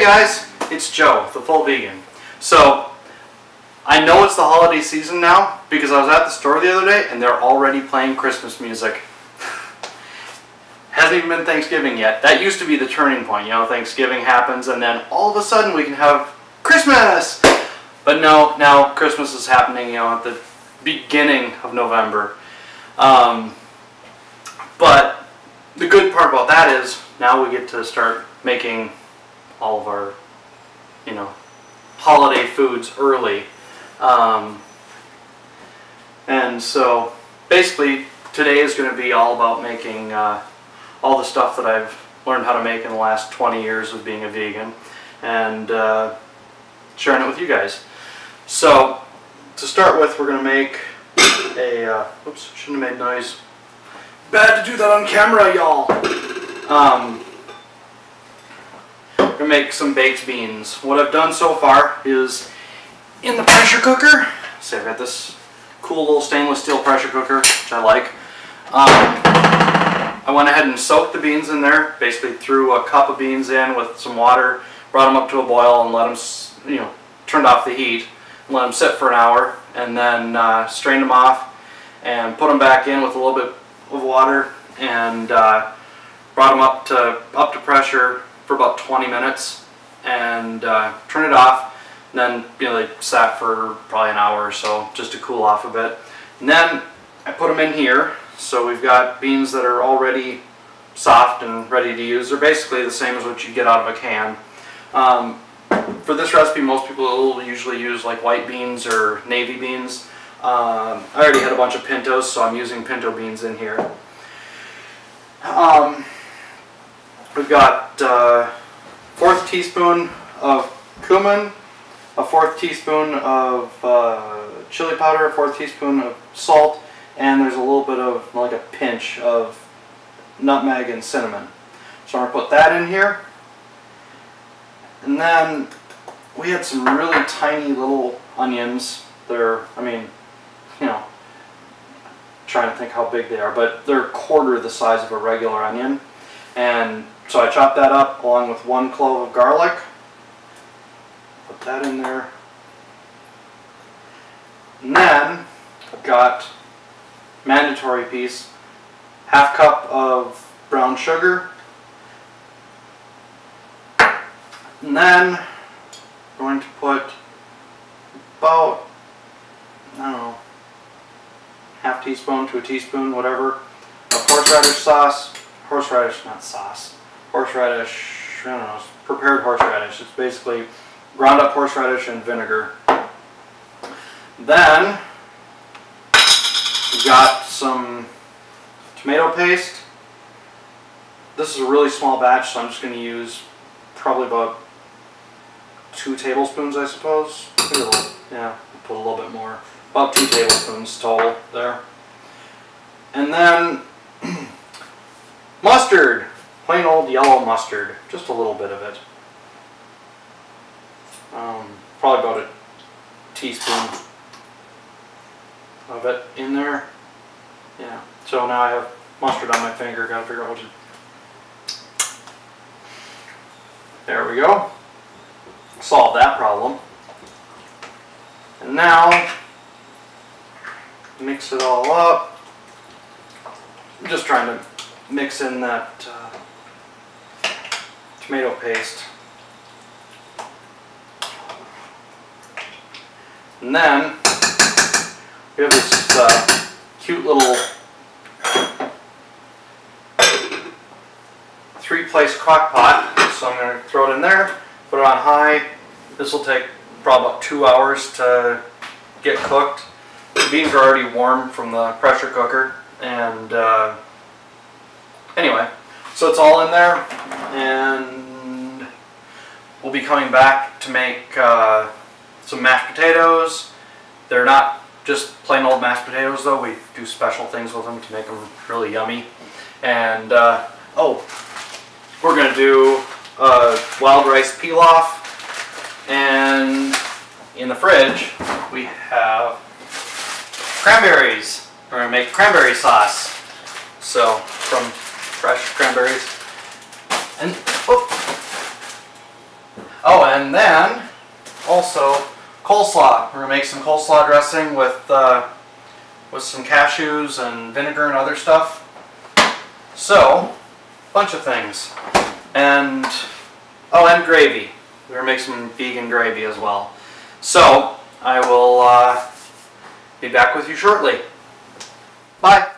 guys, it's Joe, the Full Vegan. So, I know it's the holiday season now because I was at the store the other day and they're already playing Christmas music. Hasn't even been Thanksgiving yet. That used to be the turning point, you know, Thanksgiving happens and then all of a sudden we can have Christmas! But no, now Christmas is happening, you know, at the beginning of November. But the good part about that is now we get to start making all of our, you know, holiday foods early. And so basically today is going to be all about making all the stuff that I've learned how to make in the last 20 years of being a vegan and sharing it with you guys. So to start with, we're going to make a oops, shouldn't have made noise. Bad to do that on camera, y'all. We're going to make some baked beans. What I've done so far is in the pressure cooker. See, I've got this cool little stainless steel pressure cooker, which I like. I went ahead and soaked the beans in there. Basically threw a cup of beans in with some water, brought them up to a boil and let them, you know, turned off the heat and let them sit for an hour, and then strained them off and put them back in with a little bit of water and brought them up to pressure for about 20 minutes and turned it off. And then, you know, they sat for probably an hour or so just to cool off a bit. And then I put them in here. So we've got beans that are already soft and ready to use. They're basically the same as what you get out of a can. For this recipe, most people will usually use like white beans or navy beans. I already had a bunch of pintos, so I'm using pinto beans in here. We've got a 1/4 teaspoon of cumin, a 1/4 teaspoon of chili powder, a 1/4 teaspoon of salt, and there's a little bit of like a pinch of nutmeg and cinnamon. So I'm going to put that in here. And then we had some really tiny little onions. They're, I mean, you know, trying to think how big they are, but they're 1/4 the size of a regular onion. And so I chopped that up along with 1 clove of garlic. Put that in there. And then I've got mandatory piece, 1/2 cup of brown sugar. And then I'm going to put about, I don't know, 1/2 teaspoon to a teaspoon, whatever, of horseradish sauce. Horseradish, not sauce. Horseradish, I don't know, prepared horseradish. It's basically ground up horseradish and vinegar. Then we've got some tomato paste. This is a really small batch, so I'm just going to use probably about 2 tablespoons, I suppose. Yeah, put a little bit more. About 2 tablespoons total there. And then mustard. Plain old yellow mustard. Just a little bit of it. Probably about a teaspoon of it in there. Yeah. So now I have mustard on my finger. Gotta figure out what to... There we go. Solve that problem. And now mix it all up. I'm just trying to mix in that tomato paste. And then we have this cute little 3-place crock pot. So I'm going to throw it in there, put it on high. This will take probably about 2 hours to get cooked. The beans are already warm from the pressure cooker, and anyway, so it's all in there, and we'll be coming back to make some mashed potatoes. They're not just plain old mashed potatoes though, we do special things with them to make them really yummy. And oh, we're going to do wild rice pilaf, and in the fridge we have cranberries. We're going to make cranberry sauce. So, from fresh cranberries. And, oh, coleslaw. We're going to make some coleslaw dressing with some cashews and vinegar and other stuff. So, bunch of things. And, oh, and gravy. We're going to make some vegan gravy as well. So, I will be back with you shortly. Bye.